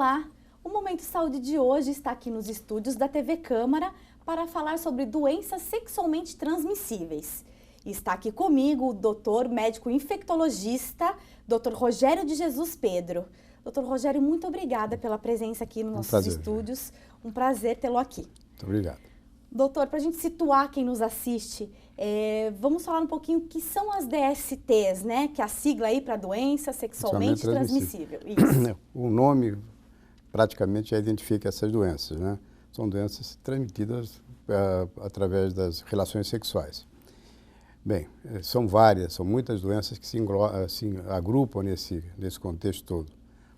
Olá! O Momento Saúde de hoje está aqui nos estúdios da TV Câmara para falar sobre doenças sexualmente transmissíveis. E está aqui comigo o doutor médico infectologista, Dr. Rogério de Jesus Pedro. Dr. Rogério, muito obrigada pela presença aqui nos nossos estúdios. Um prazer tê-lo aqui. Muito obrigado. Doutor, para a gente situar quem nos assiste, vamos falar um pouquinho o que são as DSTs, né? Que é a sigla aí para doença sexualmente transmissível. Isso. O nome praticamente já identifica essas doenças, né? São doenças transmitidas através das relações sexuais. Bem, são várias, são muitas doenças que se agrupam nesse contexto todo.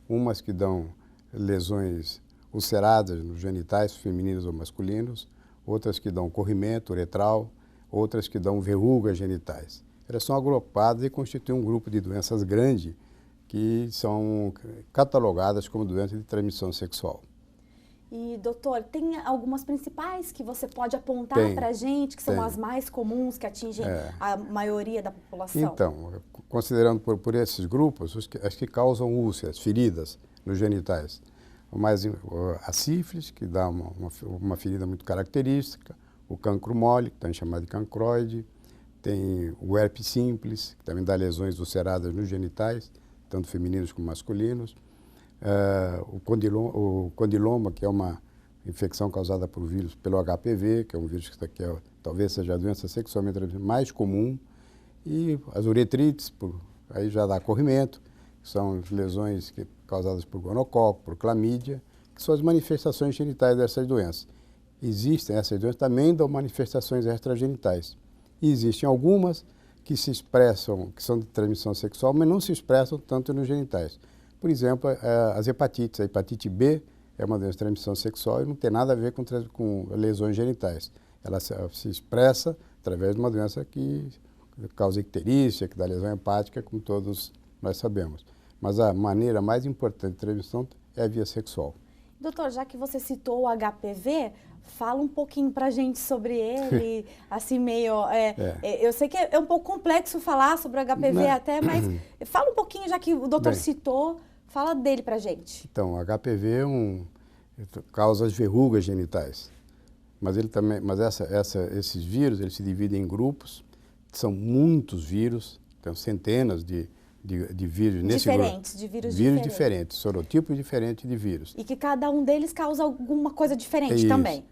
Umas que dão lesões ulceradas nos genitais femininos ou masculinos, outras que dão corrimento uretral, outras que dão verrugas genitais. Elas são agrupadas e constituem um grupo de doenças grande que são catalogadas como doenças de transmissão sexual. E, doutor, tem algumas principais que você pode apontar para a gente, que são as mais comuns, que atingem a maioria da população? Então, considerando por esses grupos, as que causam úlceras, feridas nos genitais. A sífilis, que dá uma ferida muito característica, o cancro mole, que também é chamado de cancroide, tem o herpes simples, que também dá lesões ulceradas nos genitais, tanto femininos como masculinos, o condiloma, que é uma infecção causada por vírus, pelo HPV, que é um vírus que talvez seja a doença sexualmente mais comum, e as uretrites, aí já dá corrimento, que são lesões causadas por gonococo, por clamídia, que são as manifestações genitais dessas doenças. Essas doenças também dão manifestações extragenitais. E existem algumas que se expressam, que são de transmissão sexual, mas não se expressam tanto nos genitais. Por exemplo, as hepatites. A hepatite B é uma doença de transmissão sexual e não tem nada a ver com lesões genitais. Ela se expressa através de uma doença que causa icterícia, que dá lesão hepática, como todos nós sabemos. Mas a maneira mais importante de transmissão é a via sexual. Doutor, já que você citou o HPV, fala um pouquinho pra gente sobre ele, assim meio... eu sei que é um pouco complexo falar sobre o HPV até, mas fala um pouquinho, já que o doutor citou, fala dele pra gente. Então, o HPV causa as verrugas genitais, mas esses vírus, eles se dividem em grupos, são muitos vírus, tem centenas de vírus nesse grupo. Vírus diferentes, sorotipos diferentes de vírus. E que cada um deles causa alguma coisa diferente também.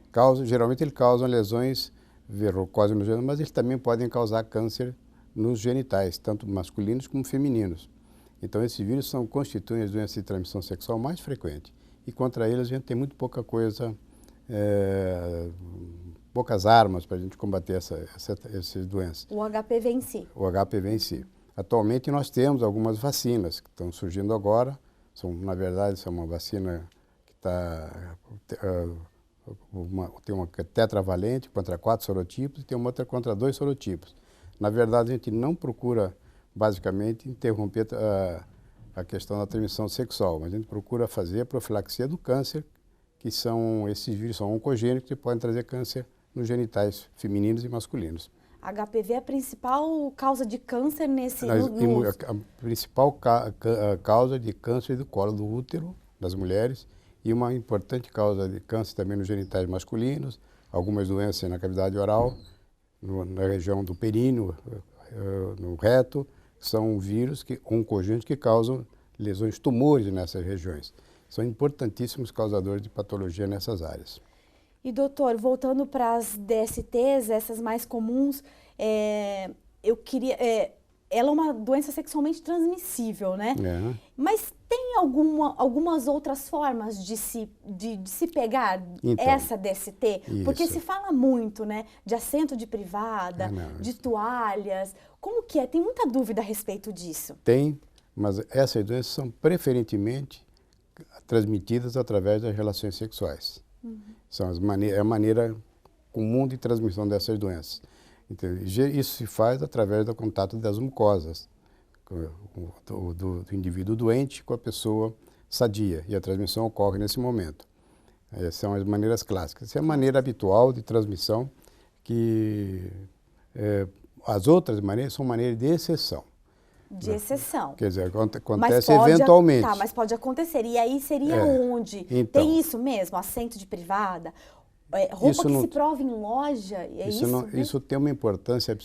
Geralmente eles causam lesões verrucosas nos genitais, mas eles também podem causar câncer nos genitais, tanto masculinos como femininos. Então esses vírus constituem as doenças de transmissão sexual mais frequentes. E contra eles a gente tem muito pouca coisa, poucas armas para a gente combater essas doenças. O HPV em si. O HPV em si. Atualmente nós temos algumas vacinas que estão surgindo agora. Na verdade, é uma vacina que tem uma tetravalente contra 4 sorotipos e tem uma outra contra 2 sorotipos. Na verdade, a gente não procura, basicamente, interromper a questão da transmissão sexual, mas a gente procura fazer a profilaxia do câncer, que esses vírus são oncogênicos e podem trazer câncer nos genitais femininos e masculinos. HPV é a principal causa de câncer A principal causa de câncer do colo do útero das mulheres e uma importante causa de câncer também nos genitais masculinos, algumas doenças na cavidade oral, na região do períneo, no reto, são vírus oncogênicos que causam lesões, tumores nessas regiões. São importantíssimos causadores de patologia nessas áreas. E, doutor, voltando para as DSTs, essas mais comuns, ela é uma doença sexualmente transmissível, né? Mas tem algumas outras formas de se pegar essa DST? Porque se fala muito, né? De assento de privada, de toalhas. Como que é? Tem muita dúvida a respeito disso. Tem, mas essas doenças são preferentemente transmitidas através das relações sexuais. É a maneira comum de transmissão dessas doenças. Então, isso se faz através do contato das mucosas, do indivíduo doente com a pessoa sadia, e a transmissão ocorre nesse momento. Essas são as maneiras clássicas. Essa é a maneira habitual de transmissão, as outras maneiras são maneiras de exceção. De exceção. Quer dizer, Mas acontece pode, eventualmente. tá, mas pode acontecer. E aí seria onde? Então, tem isso mesmo? Assento de privada? Roupa que se prova em loja? É isso tem uma importância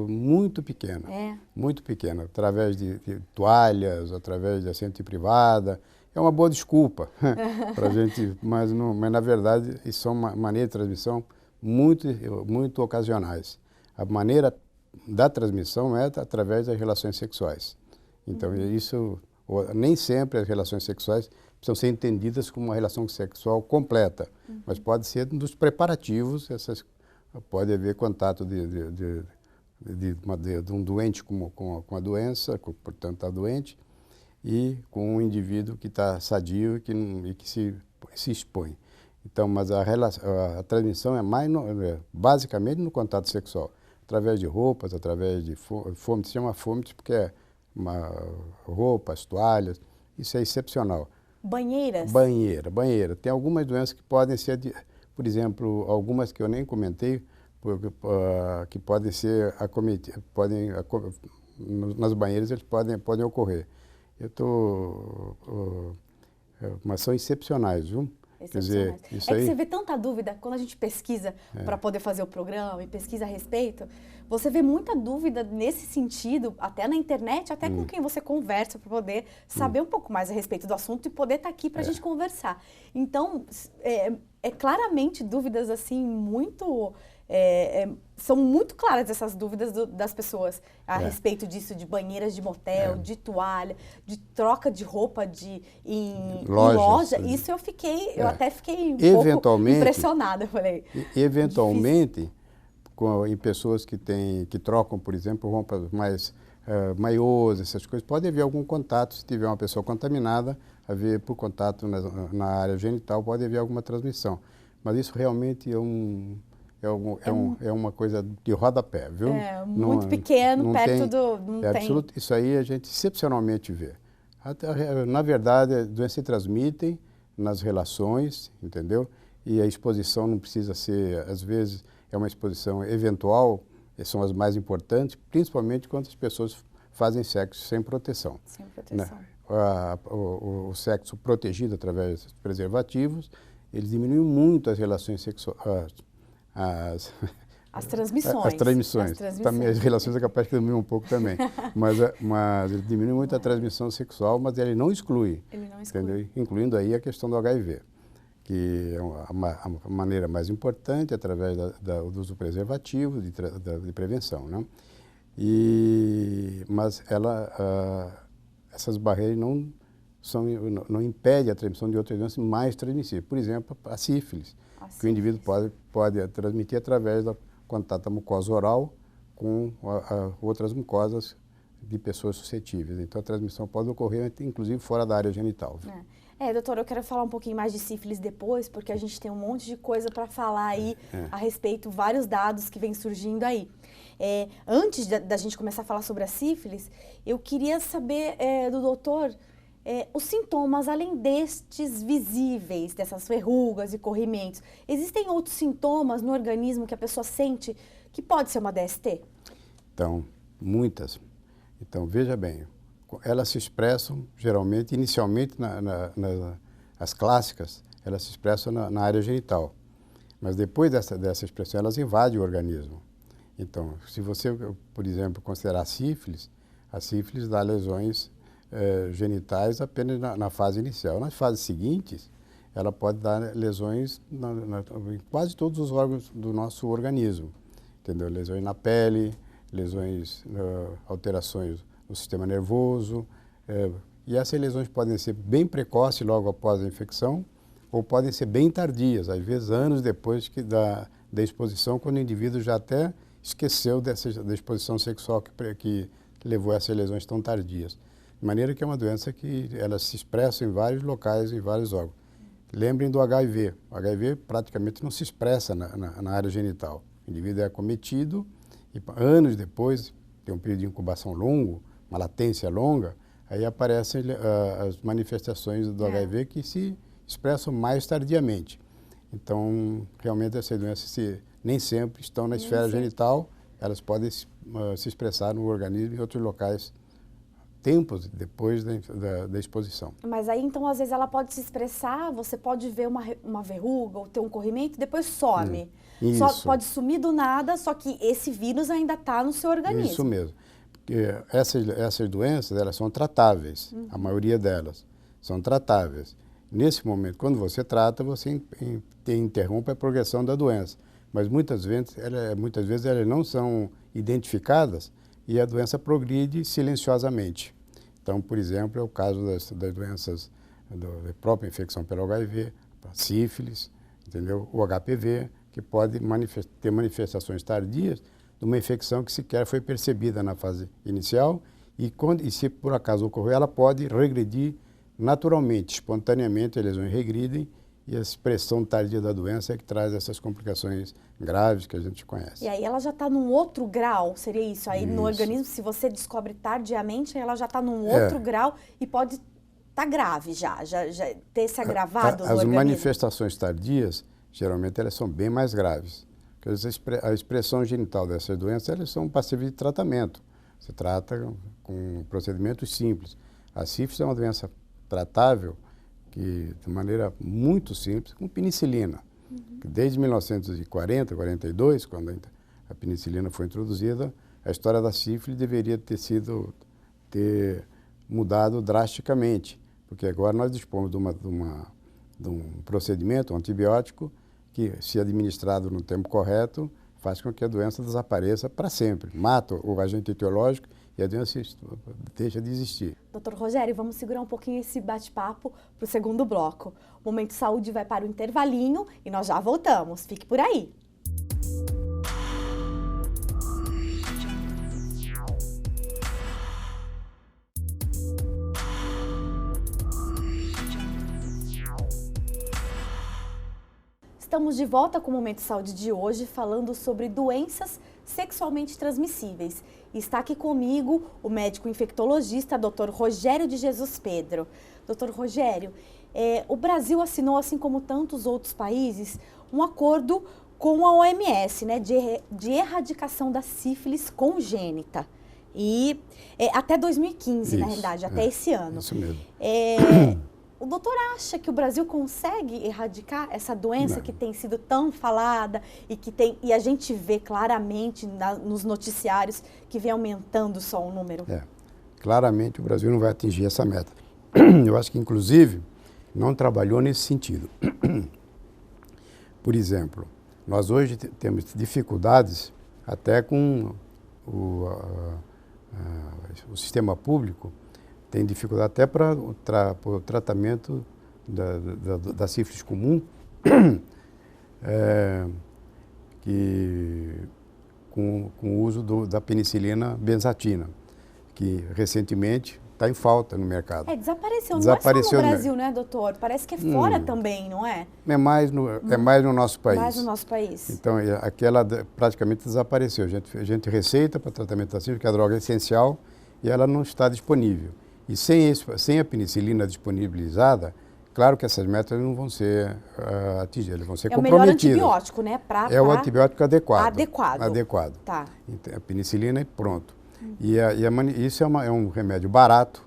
muito pequena. Muito pequena. Através de toalhas, através de assento de privada. É uma boa desculpa para a gente, mas na verdade isso são maneiras de transmissão muito ocasionais. A maneira da transmissão é através das relações sexuais. Então nem sempre as relações sexuais precisam ser entendidas como uma relação sexual completa, mas pode ser dos preparativos, pode haver contato de um doente com a doença, portanto está doente, e com um indivíduo que está sadio e que se expõe. Então, mas a transmissão é basicamente no contato sexual, através de roupas, através de fômites, se chama fômites porque é roupas, toalhas, isso é excepcional. Banheiras? Banheira. Tem algumas doenças que podem ser, por exemplo, algumas que eu nem comentei, que podem ser acometidas, nas banheiras eles podem ocorrer. Mas são excepcionais, viu? Quer dizer, isso que você vê tanta dúvida quando a gente pesquisa para poder fazer o programa e pesquisa a respeito. Você vê muita dúvida nesse sentido, até na internet, até com quem você conversa, para poder saber um pouco mais a respeito do assunto e poder estar aqui para a gente conversar. Então, claramente dúvidas assim muito... são muito claras essas dúvidas das pessoas a respeito disso, de banheiras de motel, de toalha, de troca de roupa em loja. Isso eu até fiquei um pouco impressionada. Falei. Eventualmente, em pessoas que trocam, por exemplo, roupas mais maiôs, essas coisas, pode haver algum contato, se tiver uma pessoa contaminada, haver por contato na área genital, pode haver alguma transmissão. Mas isso realmente é uma coisa de rodapé, viu? Muito pequeno, perto do... absoluto, isso aí a gente excepcionalmente vê. Na verdade, as doenças se transmitem nas relações, entendeu? E a exposição não precisa ser, às vezes, é uma exposição eventual, são as mais importantes, principalmente quando as pessoas fazem sexo sem proteção. Sem proteção. O sexo protegido através dos preservativos, eles diminuem muito as relações sexuais. As transmissões. As transmissões. Também as relações é capaz de diminuir um pouco também. mas ele diminui muito a transmissão sexual, mas ele não exclui. Entendeu? Incluindo aí a questão do HIV, que é a maneira mais importante através do uso do preservativo, de prevenção. Né? Mas essas barreiras não impedem a transmissão de outras doenças mais transmissíveis. Por exemplo, a sífilis. Que o indivíduo pode transmitir através do contato da mucosa oral com outras mucosas de pessoas suscetíveis. Então, a transmissão pode ocorrer, inclusive, fora da área genital. Doutor, eu quero falar um pouquinho mais de sífilis depois, porque a gente tem um monte de coisa para falar aí a respeito, vários dados que vêm surgindo aí. Antes da gente começar a falar sobre a sífilis, eu queria saber do doutor... os sintomas, além destes visíveis, dessas verrugas e corrimentos, existem outros sintomas no organismo que a pessoa sente que pode ser uma DST? Então, muitas. Então, veja bem, elas se expressam geralmente, inicialmente, as clássicas, elas se expressam na área genital. Mas depois dessa expressão, elas invadem o organismo. Então, se você, por exemplo, considerar a sífilis dá lesões genitais apenas na fase inicial. Nas fases seguintes, ela pode dar lesões em quase todos os órgãos do nosso organismo. Entendeu? Lesões na pele, lesões, alterações no sistema nervoso. E essas lesões podem ser bem precoces logo após a infecção ou podem ser bem tardias, às vezes anos depois da exposição, quando o indivíduo já até esqueceu da exposição sexual que levou a essas lesões tão tardias. De maneira que é uma doença que ela se expressa em vários locais, em vários órgãos. Lembrem do HIV. O HIV praticamente não se expressa na área genital. O indivíduo é acometido e anos depois, tem um período de incubação longo, uma latência longa, aí aparecem as manifestações do HIV que se expressam mais tardiamente. Então, realmente essas doenças nem sempre estão na esfera genital, elas podem se expressar no organismo e em outros locais tempos depois da exposição. Mas aí, então, às vezes ela pode se expressar, você pode ver uma verruga ou ter um corrimento e depois some. Isso. Só pode sumir do nada, só que esse vírus ainda está no seu organismo. Isso mesmo. Porque essas doenças, elas são tratáveis, a maioria delas são tratáveis. Nesse momento, quando você trata, você interrompe a progressão da doença. Mas muitas vezes elas não são identificadas e a doença progride silenciosamente. Então, por exemplo, é o caso das doenças da própria infecção pelo HIV, a sífilis, entendeu? O HPV, que pode ter manifestações tardias de uma infecção que sequer foi percebida na fase inicial e se por acaso ocorrer, ela pode regredir naturalmente, espontaneamente, as lesões regridem e a expressão tardia da doença é que traz essas complicações graves que a gente conhece. E aí ela já está num outro grau, seria isso? Aí Isso. no organismo, se você descobre tardiamente, ela já está num outro grau e pode estar grave já ter se agravado no organismo. As manifestações tardias, geralmente, elas são bem mais graves. Porque a expressão genital dessas doenças, elas são passíveis de tratamento. Se trata com procedimentos simples. A sífilis é uma doença tratável que, de maneira muito simples, com penicilina. Desde 1940, 42, quando a penicilina foi introduzida, a história da sífilis deveria ter mudado drasticamente, porque agora nós dispomos de um procedimento, um antibiótico, que, se administrado no tempo correto, faz com que a doença desapareça para sempre. Mata o agente etiológico e a doença deixa de existir. Doutor Rogério, vamos segurar um pouquinho esse bate-papo para o segundo bloco. O Momento Saúde vai para o intervalinho e nós já voltamos. Fique por aí. Estamos de volta com o Momento Saúde de hoje, falando sobre doenças sexualmente transmissíveis. E está aqui comigo o médico infectologista, Dr. Rogério de Jesus Pedro. Dr. Rogério, o Brasil assinou, assim como tantos outros países, um acordo com a OMS, né, de erradicação da sífilis congênita. E até 2015, na realidade, até esse ano. Isso mesmo. O doutor acha que o Brasil consegue erradicar essa doença Não. que tem sido tão falada e a gente vê claramente nos noticiários que vem aumentando só o número? Claramente o Brasil não vai atingir essa meta. Eu acho que, inclusive, não trabalhou nesse sentido. Por exemplo, nós hoje temos dificuldades até com o sistema público, tem dificuldade até para o tratamento da sífilis comum, com o uso da penicilina benzatina, que recentemente está em falta no mercado. Desapareceu não é só no Brasil, né, doutor? Parece que é fora também, não é? É mais no nosso país. Mais no nosso país. Então, aquela praticamente desapareceu. A gente receita para tratamento da sífilis, que é a droga essencial, e ela não está disponível. E sem a penicilina disponibilizada, claro que essas metas não vão ser atingidas, elas vão ser comprometidas. É o melhor antibiótico, né? É o antibiótico adequado. Adequado. Tá. A penicilina e pronto. Isso é um remédio barato,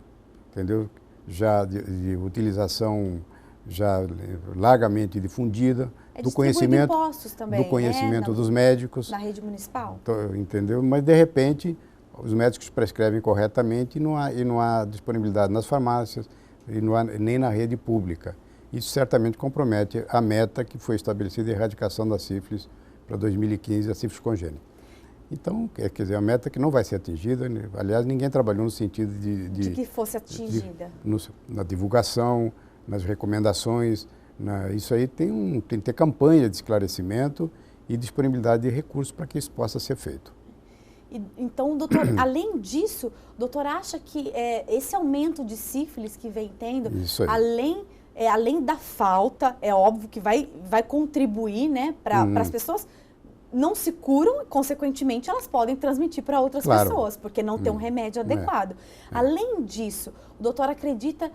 entendeu? Já de utilização já largamente difundida, do conhecimento, também, do conhecimento dos médicos. Na rede municipal. Entendeu? Mas, de repente, os médicos prescrevem corretamente e não há disponibilidade nas farmácias e não há nem na rede pública. Isso certamente compromete a meta que foi estabelecida de erradicação da sífilis para 2015, a sífilis congênita. Então, quer dizer, a meta que não vai ser atingida, aliás, ninguém trabalhou no sentido de que fosse atingida. Na divulgação, nas recomendações, isso aí tem que ter campanha de esclarecimento e disponibilidade de recursos para que isso possa ser feito. Então, doutor, além disso, o doutor acha que esse aumento de sífilis que vem tendo, além da falta, é óbvio que vai contribuir, né, para as pessoas não se curam, consequentemente elas podem transmitir para outras pessoas, porque não tem um remédio adequado. Além disso, o doutor acredita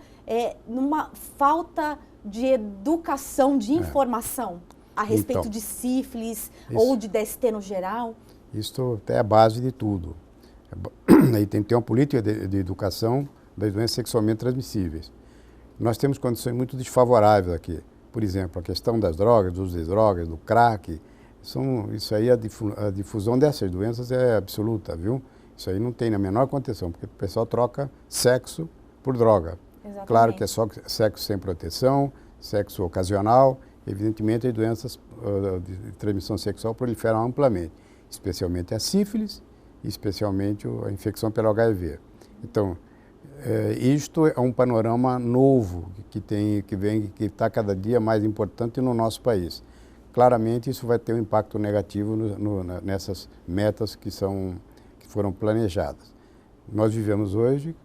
numa falta de educação, de informação a respeito de sífilis ou de DST no geral? Isso é a base de tudo. Aí tem que ter uma política de educação das doenças sexualmente transmissíveis. Nós temos condições muito desfavoráveis aqui. Por exemplo, a questão das drogas, do uso de drogas, do crack, isso aí, a difusão dessas doenças é absoluta, viu? Isso aí não tem a menor contenção, porque o pessoal troca sexo por droga. Exatamente. Claro que é só sexo sem proteção, sexo ocasional, evidentemente as doenças de transmissão sexual proliferam amplamente, especialmente a sífilis e especialmente a infecção pelo HIV. Então, isto é um panorama novo que está cada dia mais importante no nosso país. Claramente isso vai ter um impacto negativo nessas metas que foram planejadas. Nós vivemos hoje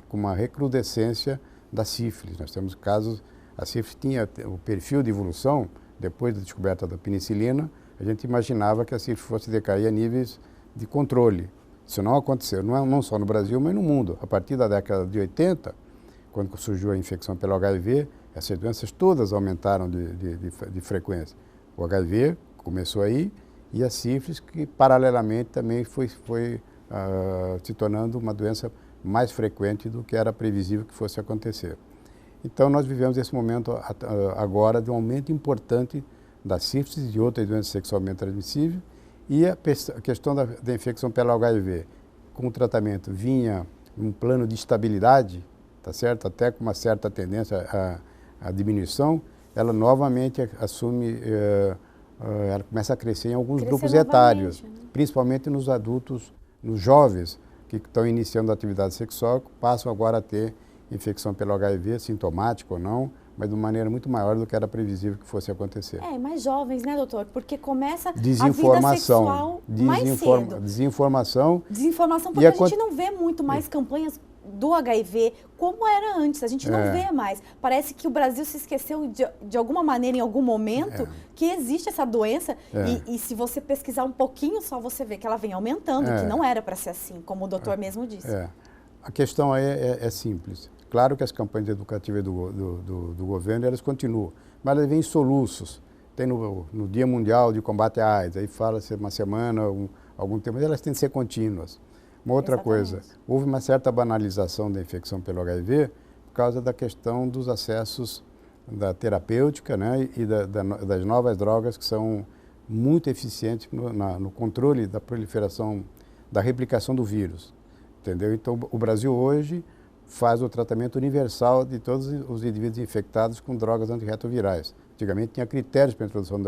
com uma recrudescência da sífilis. Nós temos casos, a sífilis tinha o perfil de evolução, depois da descoberta da penicilina, a gente imaginava que a sífilis fosse decair a níveis de controle. Isso não aconteceu, não só no Brasil, mas no mundo. A partir da década de 80, quando surgiu a infecção pelo HIV, essas doenças todas aumentaram de frequência. O HIV começou aí e a sífilis, que paralelamente também foi se tornando uma doença mais frequente do que era previsível que fosse acontecer. Então nós vivemos esse momento agora de um aumento importante da sífilis e de outras doenças sexualmente transmissíveis, e a questão da infecção pelo HIV, com o tratamento vinha um plano de estabilidade, tá certo? Até com uma certa tendência à diminuição, ela novamente assume, ela começa a crescer em alguns grupos etários, né? Principalmente nos adultos, nos jovens que estão iniciando a atividade sexual, passam agora a ter infecção pelo HIV, sintomática ou não, mas de uma maneira muito maior do que era previsível que fosse acontecer. Mais jovens, né, doutor? Porque começa a vida Desinformação, sexual mais cedo. Desinformação. Desinformação porque a gente não vê muito mais campanhas do HIV como era antes, a gente não vê mais. Parece que o Brasil se esqueceu de alguma maneira, em algum momento, que existe essa doença e se você pesquisar um pouquinho só, você vê que ela vem aumentando, que não era para ser assim, como o doutor mesmo disse. A questão aí é simples. Claro que as campanhas educativas do governo, elas continuam, mas elas vêm em soluços. Tem no Dia Mundial de Combate à AIDS, aí fala-se uma semana, algum tempo, mas elas têm que ser contínuas. Uma outra coisa, houve uma certa banalização da infecção pelo HIV por causa da questão dos acessos da terapêutica, né, e das novas drogas que são muito eficientes no controle da proliferação, da replicação do vírus. Entendeu? Então, o Brasil hoje faz o tratamento universal de todos os indivíduos infectados com drogas antirretrovirais. Antigamente tinha critérios para a introdução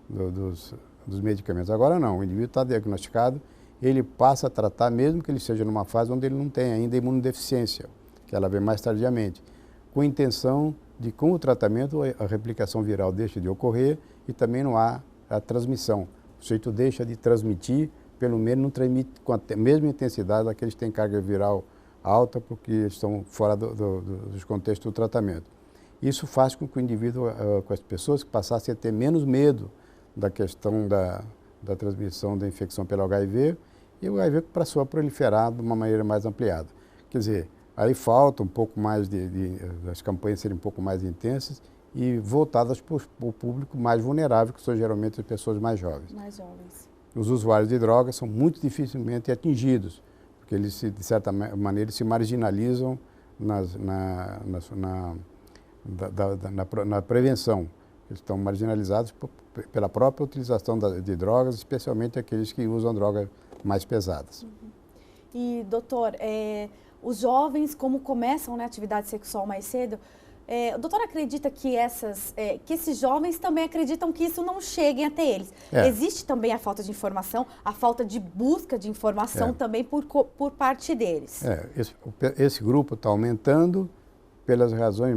dos medicamentos. Agora não, o indivíduo está diagnosticado, ele passa a tratar mesmo que ele esteja numa fase onde ele não tem ainda imunodeficiência, que ela vem mais tardiamente, com a intenção de, com o tratamento, a replicação viral deixa de ocorrer e também não há a transmissão. O sujeito deixa de transmitir, pelo menos não transmite com a mesma intensidade daqueles que têm carga viral alta, porque estão fora dos contextos do tratamento. Isso faz com que o indivíduo, com as pessoas que passassem a ter menos medo da questão da transmissão da infecção pelo HIV, e o HIV passou a proliferar de uma maneira mais ampliada. Quer dizer, aí falta um pouco mais das campanhas serem um pouco mais intensas e voltadas para o público mais vulnerável, que são geralmente as pessoas mais jovens. Mais jovens. Os usuários de drogas são muito dificilmente atingidos, porque eles, de certa maneira, se marginalizam na prevenção. Eles estão marginalizados pela própria utilização de drogas, especialmente aqueles que usam drogas mais pesadas. E, doutor, os jovens, como começam a atividade sexual mais cedo, o doutor acredita que esses jovens também acreditam que isso não chegue até eles? Existe também a falta de informação, a falta de busca de informação também por parte deles? Esse grupo está aumentando pelas razões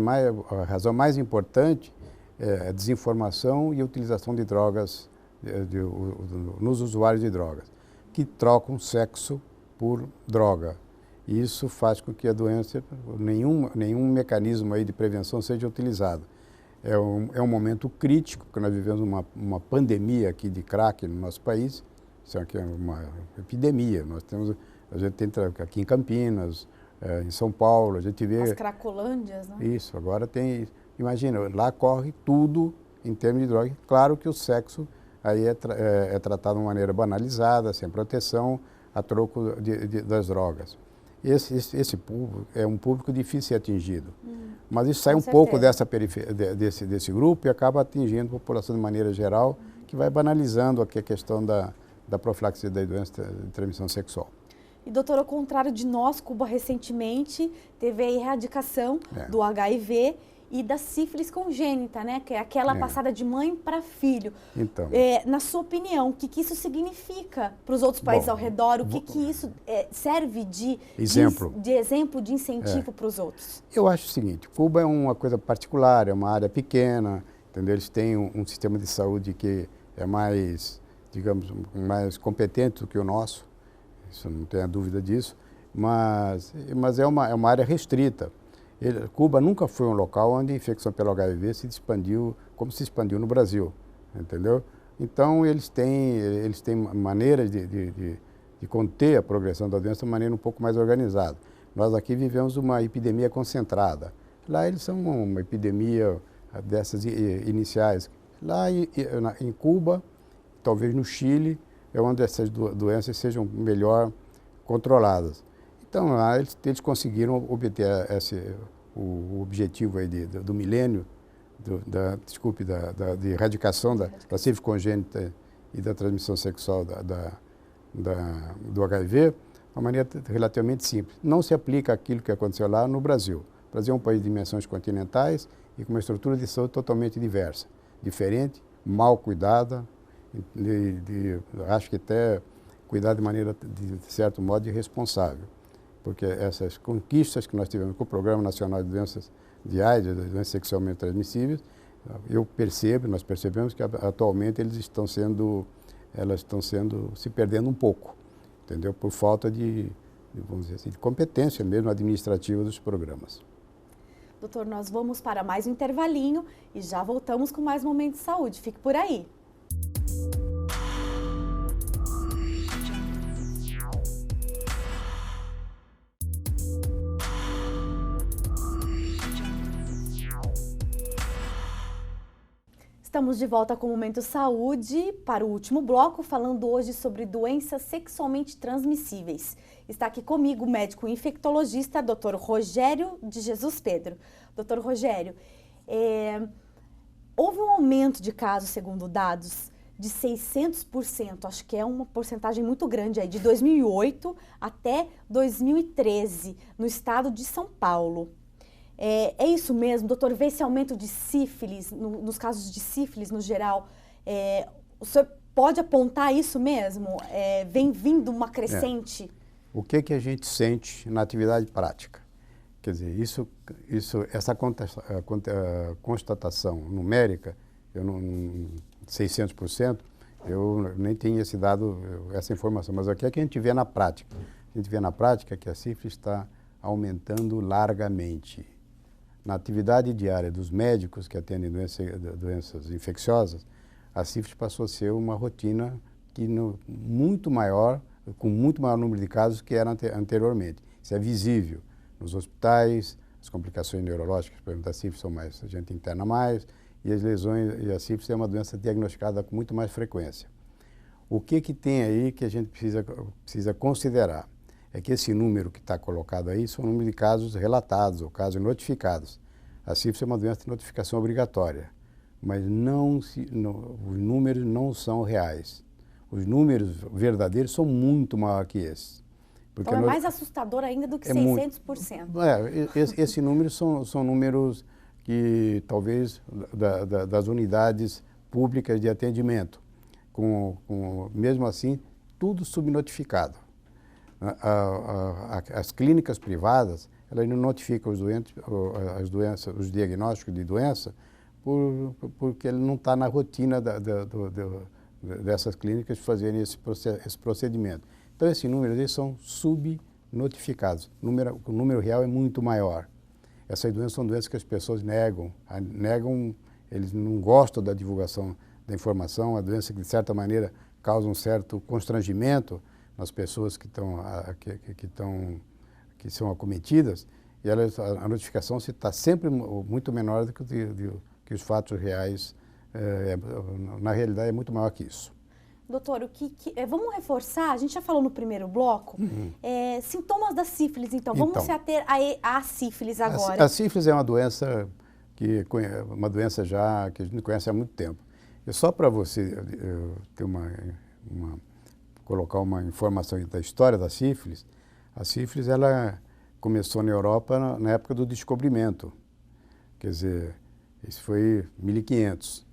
a razão mais importante é a desinformação e a utilização de drogas nos usuários de drogas, que trocam sexo por droga. E isso faz com que a doença, nenhum mecanismo aí de prevenção seja utilizado. É um momento crítico, porque nós vivemos uma pandemia aqui de crack no nosso país. Isso aqui é uma epidemia. A gente tem aqui em Campinas, em São Paulo, a gente vê... As cracolândias, né? Isso, agora tem... Imagina, lá corre tudo em termos de droga. Claro que o sexo aí é tratado de uma maneira banalizada, sem proteção. a troco das drogas. Esse público é um público difícil de ser atingido. Mas isso sai um pouco desse grupo e acaba atingindo a população de maneira geral, que vai banalizando aqui a questão da profilaxia da doença de transmissão sexual. E, doutor, ao contrário de nós, Cuba recentemente teve a erradicação do HIV e da sífilis congênita, né? Que é aquela passada de mãe para filho. Então, na sua opinião, o que isso significa para os outros países ao redor? O que isso serve de exemplo, de incentivo para os outros? Eu acho o seguinte, Cuba é uma coisa particular, é uma área pequena, entendeu? Eles têm um sistema de saúde que é mais, digamos, mais competente do que o nosso, isso não tenha dúvida disso, mas é uma área restrita. Cuba nunca foi um local onde a infecção pelo HIV se expandiu como se expandiu no Brasil, entendeu? Então eles têm maneiras de conter a progressão da doença de maneira um pouco mais organizada. Nós aqui vivemos uma epidemia concentrada. Lá eles são uma epidemia dessas iniciais. Lá em Cuba, talvez no Chile, é onde essas doenças sejam melhor controladas. Então, lá eles conseguiram obter o objetivo aí do milênio, de erradicação da sífilis congênita e da transmissão sexual do HIV, de uma maneira relativamente simples. Não se aplica aquilo que aconteceu lá no Brasil. O Brasil é um país de dimensões continentais e com uma estrutura de saúde totalmente diversa, diferente, mal cuidada, acho que até cuidada de maneira, de certo modo, irresponsável. Porque essas conquistas que nós tivemos com o Programa Nacional de Doenças de AIDS, de doenças sexualmente transmissíveis, nós percebemos que atualmente elas estão se perdendo um pouco, entendeu? Por falta vamos dizer assim, de competência mesmo administrativa dos programas. Doutor, nós vamos para mais um intervalinho e já voltamos com mais Momento de Saúde. Fique por aí. Estamos de volta com o Momento Saúde para o último bloco, falando hoje sobre doenças sexualmente transmissíveis. Está aqui comigo o médico infectologista, Dr. Rogério de Jesus Pedro. Dr. Rogério, houve um aumento de casos, segundo dados, de 600%, acho que é uma porcentagem muito grande aí, de 2008 até 2013, no estado de São Paulo. É isso mesmo, doutor? Vê esse aumento de sífilis, nos casos de sífilis no geral, o senhor pode apontar isso mesmo? Vem vindo uma crescente? O que a gente sente na atividade prática? Quer dizer, essa constatação numérica, 600%, eu nem tinha esse dado, essa informação, mas o que é que a gente vê na prática? A gente vê na prática que a sífilis está aumentando largamente. Na atividade diária dos médicos que atendem doenças infecciosas, a sífilis passou a ser uma rotina muito maior, com muito maior número de casos que era anteriormente. Isso é visível nos hospitais, as complicações neurológicas, por exemplo, da sífilis a gente interna mais, e as lesões, e a sífilis é uma doença diagnosticada com muito mais frequência. O que tem aí que a gente precisa considerar? É que esse número que está colocado aí são o número de casos relatados, ou casos notificados. A sífilis é uma doença de notificação obrigatória, mas os números não são reais. Os números verdadeiros são muito maiores que esses. Porque então é mais assustador ainda do que 600%. Esses números são números que talvez das unidades públicas de atendimento, mesmo assim, tudo subnotificado. As clínicas privadas, elas não notificam os diagnósticos de doença porque ele não está na rotina dessas clínicas fazerem esse procedimento. Então, esses números eles são subnotificados. O número real é muito maior. Essas doenças são doenças que as pessoas negam, eles não gostam da divulgação da informação, a doença que, de certa maneira, causa um certo constrangimento nas pessoas que são acometidas, e a notificação está sempre muito menor do que os fatos reais. Na realidade, é muito maior que isso. Doutor, vamos reforçar, a gente já falou no primeiro bloco, sintomas da sífilis, então. Vamos se ater à sífilis agora. A sífilis é uma doença já que a gente conhece há muito tempo. E só para você ter colocar uma informação da história da sífilis, a sífilis ela começou na Europa na época do descobrimento. Quer dizer, isso foi 1500.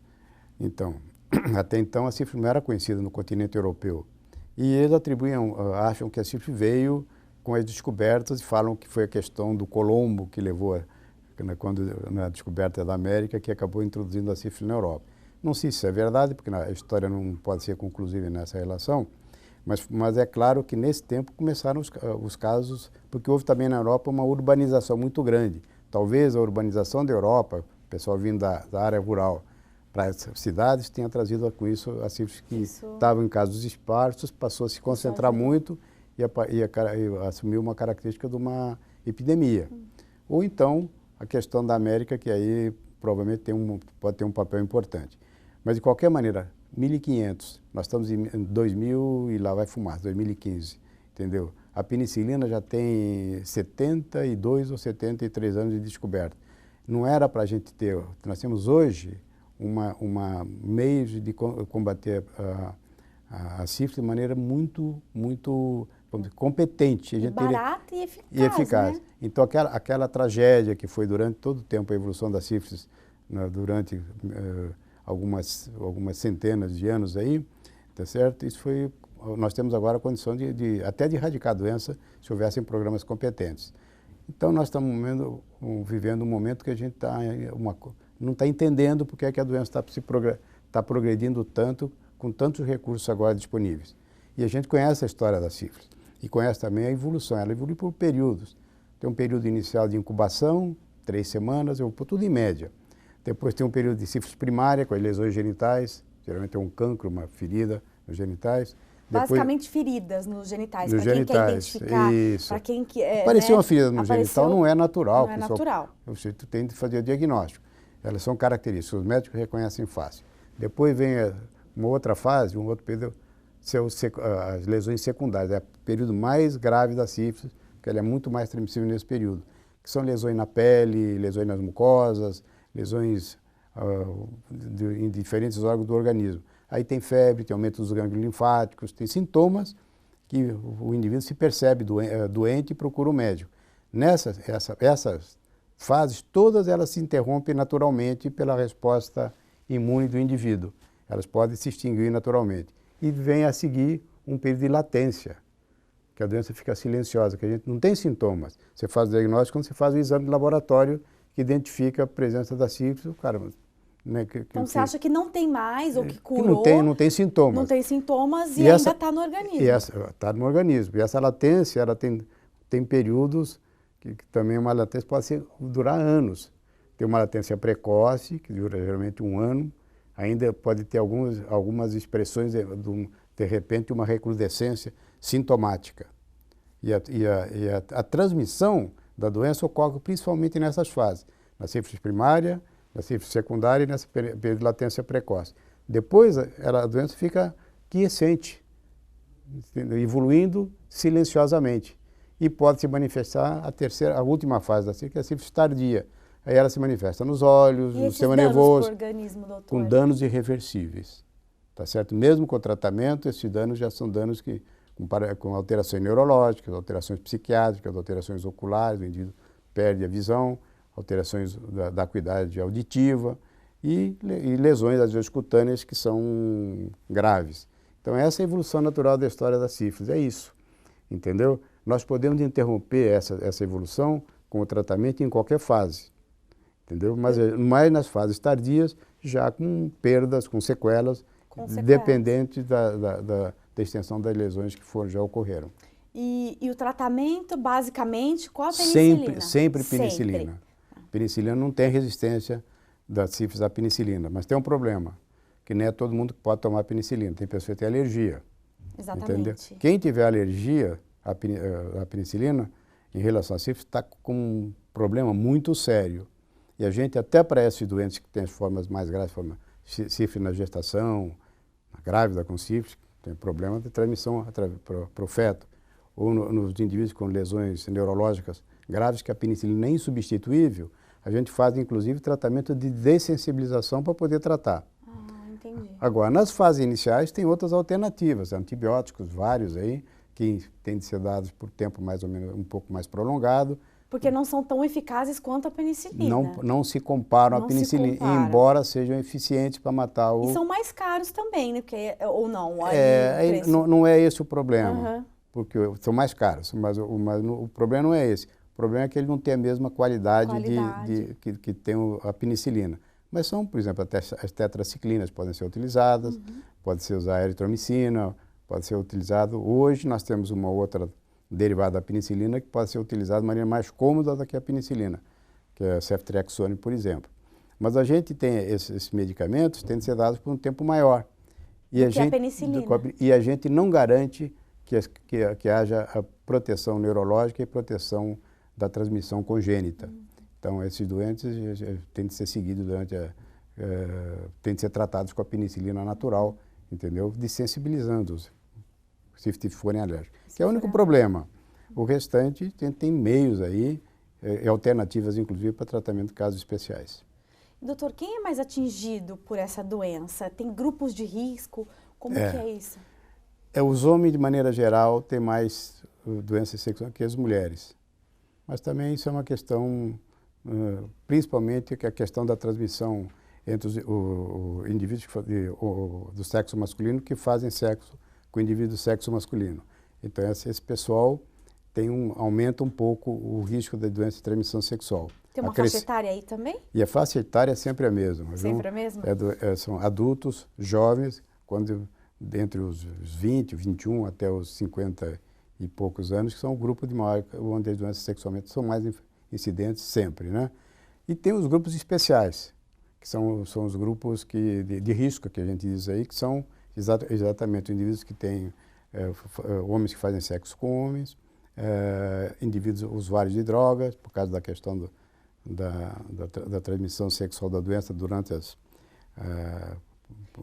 Então, até então a sífilis não era conhecida no continente europeu. E eles acham que a sífilis veio com as descobertas e falam que foi a questão do Colombo que levou, na descoberta da América, que acabou introduzindo a sífilis na Europa. Não sei se isso é verdade, porque a história não pode ser conclusiva nessa relação, mas é claro que nesse tempo começaram os casos, porque houve também na Europa uma urbanização muito grande. Talvez a urbanização da Europa, o pessoal vindo da área rural para as cidades, tenha trazido com isso a sífilis que estavam em casos esparsos, passou a se concentrar muito e assumiu uma característica de uma epidemia. Ou então a questão da América, que aí provavelmente pode ter um papel importante. Mas de qualquer maneira, 1500, nós estamos em 2000 e lá vai fumar, 2015, entendeu? A penicilina já tem 72 ou 73 anos de descoberta. Não era para a gente ter, nós temos hoje meios de combater a sífilis de maneira muito competente. Barata e eficaz. Né? Então aquela tragédia que foi durante todo o tempo a evolução da sífilis, durante algumas centenas de anos aí, tá certo? Nós temos agora a condição até de erradicar a doença se houvessem programas competentes. Então nós estamos vivendo um momento que a gente não está entendendo porque é que a doença está progredindo tanto, com tantos recursos agora disponíveis. E a gente conhece a história da sífilis e conhece também a evolução. Ela evolui por períodos. Tem um período inicial de incubação, 3 semanas, tudo em média. Depois tem um período de sífilis primária, com as lesões genitais, geralmente é um cancro, uma ferida nos genitais. Basicamente feridas nos genitais, para quem quer identificar, para quem que apareceu uma ferida no genital não é natural. Não é natural. Você tem de fazer o diagnóstico. Elas são características, os médicos reconhecem fácil. Depois vem uma outra fase, um outro período, as lesões secundárias, é o período mais grave da sífilis, porque ela é muito mais transmissível nesse período, que são lesões na pele, lesões nas mucosas, lesões em diferentes órgãos do organismo. Aí tem febre, tem aumento dos gânglios linfáticos, tem sintomas que o indivíduo se percebe doente e procura o médico. Essas fases, todas elas se interrompem naturalmente pela resposta imune do indivíduo. Elas podem se extinguir naturalmente. E vem a seguir um período de latência, que a doença fica silenciosa, que a gente não tem sintomas. Você faz o diagnóstico quando você faz o exame de laboratório que identifica a presença da sífilis, o cara... Então você acha que não tem mais, ou que curou... Que não tem sintomas. Não tem sintomas e ainda está no organismo. Está no organismo. E essa latência, ela tem períodos que também uma latência pode durar anos. Tem uma latência precoce, que dura geralmente 1 ano. Ainda pode ter algumas expressões, de repente, uma recrudescência sintomática. E a transmissão da doença ocorre principalmente nessas fases. Na sífilis primária, na sífilis secundária e nessa período de latência precoce. Depois, a doença fica quiescente, evoluindo silenciosamente. E pode se manifestar a última fase da sífilis, que é a sífilis tardia. Aí ela se manifesta nos olhos, no sistema nervoso, com danos irreversíveis. Tá certo? Mesmo com o tratamento, esses danos já são danos com alterações neurológicas, alterações psiquiátricas, alterações oculares, o indivíduo perde a visão, alterações da acuidade auditiva e lesões, às vezes, cutâneas que são graves. Então, essa é a evolução natural da história da sífilis, é isso, entendeu? Nós podemos interromper essa evolução com o tratamento em qualquer fase, entendeu? Mas mais nas fases tardias, já com perdas, com sequelas, dependentes da extensão das lesões que já ocorreram. E o tratamento, basicamente, qual a penicilina? Sempre penicilina. Penicilina não tem resistência da sífilis à penicilina, mas tem um problema, que não é todo mundo que pode tomar penicilina, tem pessoa que tem alergia. Exatamente. Entendeu? Quem tiver alergia à penicilina, em relação à sífilis, está com um problema muito sério. E a gente, até para esses doentes que têm as formas mais graves, sífilis na gestação, grávida com sífilis, tem problema de transmissão para o feto, ou nos indivíduos com lesões neurológicas graves, que a penicilina é insubstituível, a gente faz, inclusive, tratamento de dessensibilização para poder tratar. Entendi. Agora, nas fases iniciais, tem outras alternativas, antibióticos, vários aí, que têm de ser dados por tempo mais ou menos um pouco mais prolongado. Porque não são tão eficazes quanto a penicilina. Não se comparam à penicilina, embora sejam eficientes para matar o... E são mais caros também, né? Porque, ou não? Não é esse o problema, porque são mais caros, mas o problema não é esse. O problema é que ele não tem a mesma qualidade. Que tem a penicilina. Mas são, por exemplo, até as tetraciclinas podem ser utilizadas, pode ser usar a eritromicina, pode ser utilizado. Hoje nós temos uma outra derivada da penicilina que pode ser utilizada de maneira mais cômoda do que a penicilina, que é a ceftriaxone, por exemplo. Mas a gente tem esses medicamentos, têm de ser dados por um tempo maior. E a penicilina. E a gente não garante que haja a proteção neurológica e proteção da transmissão congênita. Então, esses doentes têm de ser seguidos têm de ser tratados com a penicilina natural, entendeu? Desensibilizando-os, se forem alérgicos. Que é o único problema. O restante tem meios aí, alternativas, inclusive, para tratamento de casos especiais. Doutor, quem é mais atingido por essa doença? Tem grupos de risco? Como que é isso? Os homens, de maneira geral, têm mais doenças sexuais que as mulheres. Mas também isso é uma questão, principalmente a questão da transmissão entre os indivíduos do sexo masculino que fazem sexo com o indivíduo do sexo masculino. Então, esse pessoal aumenta um pouco o risco da doença de transmissão sexual. Tem uma faixa etária aí também? E a faixa etária é sempre a mesma. Sempre a mesma? São adultos, jovens, entre os 20, 21 até os 50 e poucos anos, que são o grupo de maior, onde as doenças sexualmente são mais incidentes sempre, né? E tem os grupos especiais, que são os grupos de risco, que a gente diz aí, que são exatamente os indivíduos que têm homens que fazem sexo com homens, indivíduos usuários de drogas, por causa da questão da transmissão sexual da doença durante as...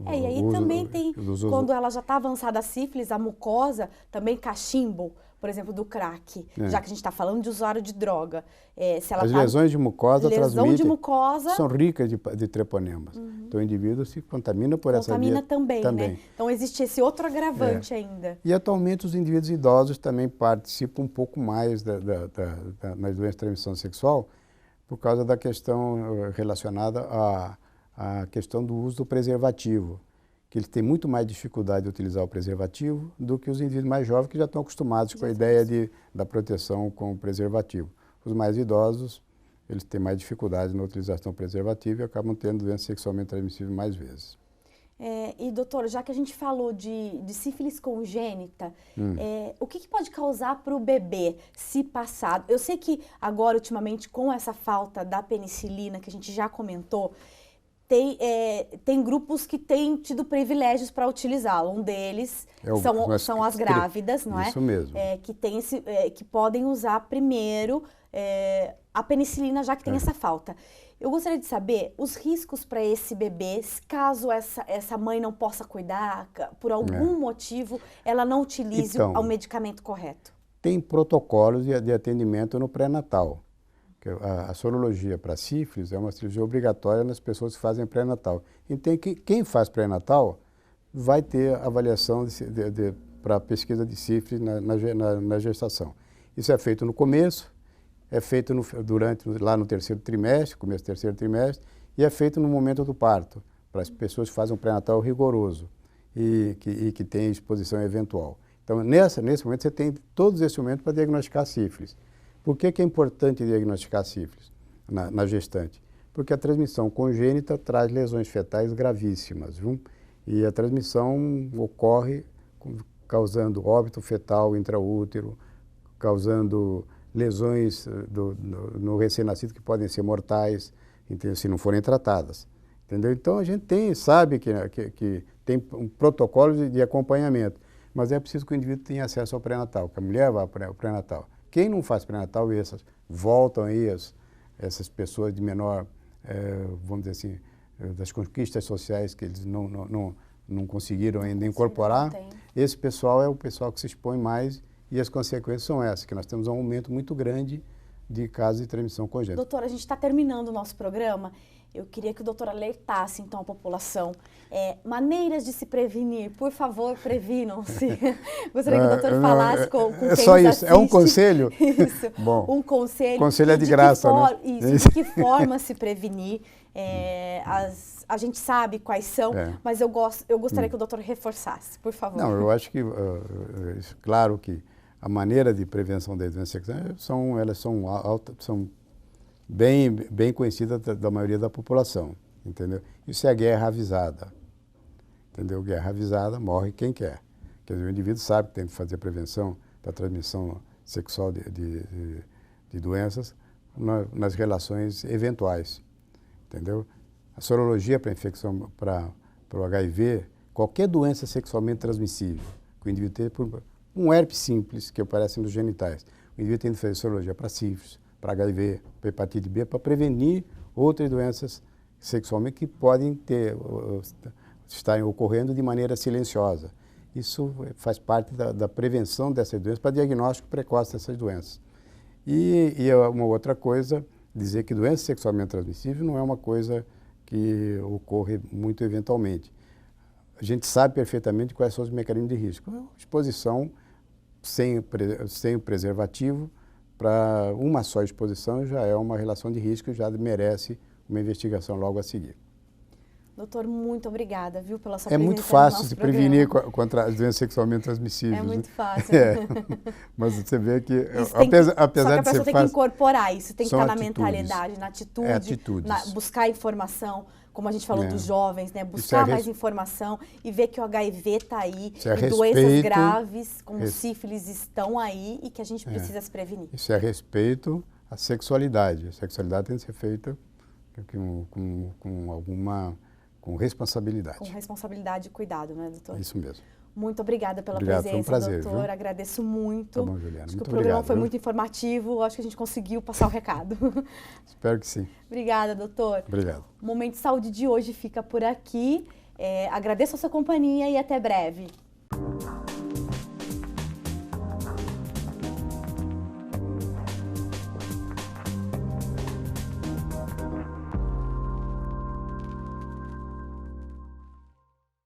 e aí também tem, quando ela já está avançada a sífilis, a mucosa, também cachimbo, por exemplo, do crack, já que a gente está falando de usuário de droga. As lesões de mucosa são ricas de treponemas. Então o indivíduo se contamina por essa via. Também, né? Então existe esse outro agravante ainda. E atualmente os indivíduos idosos também participam um pouco mais nas doenças de transmissão sexual, por causa da questão relacionada à questão do uso do preservativo, que eles têm muito mais dificuldade de utilizar o preservativo do que os indivíduos mais jovens que já estão acostumados com a ideia da proteção com o preservativo. Os mais idosos, eles têm mais dificuldade na utilização do preservativo e acabam tendo doença sexualmente transmissível mais vezes. E doutor, já que a gente falou de sífilis congênita, o que pode causar para o bebê se passado? Eu sei que agora, ultimamente, com essa falta da penicilina, que a gente já comentou, tem grupos que têm tido privilégios para utilizá-lo. Um deles são as grávidas, não é? Isso mesmo. Que podem usar primeiro a penicilina, já que tem essa falta. Eu gostaria de saber os riscos para esse bebê, caso essa mãe não possa cuidar, por algum motivo, ela não utilize o medicamento correto. Tem protocolos de atendimento no pré-natal. A sorologia para sífilis é uma cirurgia obrigatória nas pessoas que fazem pré-natal. Então, quem faz pré-natal vai ter avaliação para pesquisa de sífilis na gestação. Isso é feito no começo, é feito lá no terceiro trimestre, começo do terceiro trimestre, e é feito no momento do parto, para as pessoas que fazem um pré-natal rigoroso e que têm exposição eventual. Então, nesse momento, você tem todos esses momentos para diagnosticar sífilis. Por que é importante diagnosticar sífilis na gestante? Porque a transmissão congênita traz lesões fetais gravíssimas, viu? E a transmissão ocorre causando óbito fetal intraútero, causando lesões no recém-nascido que podem ser mortais, entendeu? Se não forem tratadas. Entendeu? Então a gente sabe que tem um protocolo de acompanhamento, mas é preciso que o indivíduo tenha acesso ao pré-natal, que a mulher vá ao pré-natal. Quem não faz pré-natal, voltam aí essas pessoas de menor, vamos dizer assim, das conquistas sociais que eles não não conseguiram ainda incorporar, esse pessoal é o pessoal que se expõe mais e as consequências são essas, que nós temos um aumento muito grande de casos de transmissão congênita. Doutor, a gente está terminando o nosso programa. Eu queria que o doutor alertasse, então, a população. Maneiras de se prevenir. Por favor, previnam-se. Gostaria que o doutor falasse com quem É só nos isso? assiste. É um conselho? Isso. Bom, um conselho. Conselho é de graça, né? Isso, de que forma se prevenir. A gente sabe quais são, mas eu gostaria que o doutor reforçasse, por favor. Não, eu acho que, claro que a maneira de prevenção da doença sexual são bem conhecidas da maioria da população, entendeu? Isso é a guerra avisada, entendeu? Guerra avisada, morre quem quer. Quer dizer, o indivíduo sabe que tem que fazer prevenção da transmissão sexual de doenças nas relações eventuais, entendeu? A sorologia para infecção, para o HIV, qualquer doença sexualmente transmissível, que o indivíduo tem por um herpes simples, que aparece nos genitais, o indivíduo tem que fazer sorologia para sífilis, para HIV, para hepatite B, para prevenir outras doenças sexualmente que podem estarem ocorrendo de maneira silenciosa. Isso faz parte da prevenção dessas doenças, para diagnóstico precoce dessas doenças. E uma outra coisa, dizer que doença sexualmente transmissível não é uma coisa que ocorre muito eventualmente. A gente sabe perfeitamente quais são os mecanismos de risco. Exposição sem o preservativo, para uma só exposição já é uma relação de risco e já merece uma investigação logo a seguir. Doutor, muito obrigada, viu, pela sua presença. É muito fácil se prevenir contra as doenças sexualmente transmissíveis. É muito fácil. Mas você vê que, apesar de ser fácil... Só que a pessoa tem que incorporar isso, tem que estar na mentalidade, na atitude, buscar informação, como a gente falou dos jovens, né? Buscar mais informação e ver que o HIV está aí, e doenças graves como sífilis estão aí e que a gente precisa se prevenir. Isso é respeito à sexualidade. A sexualidade tem que ser feita com responsabilidade. Com responsabilidade e cuidado, né, doutor? Isso mesmo. Muito obrigada pela presença, foi um prazer, doutor. Viu? Agradeço muito. Tá bom, Juliana. Acho que o programa foi muito informativo. Acho que a gente conseguiu passar o recado. Espero que sim. Obrigada, doutor. Obrigado. O Momento de Saúde de hoje fica por aqui. Agradeço a sua companhia e até breve.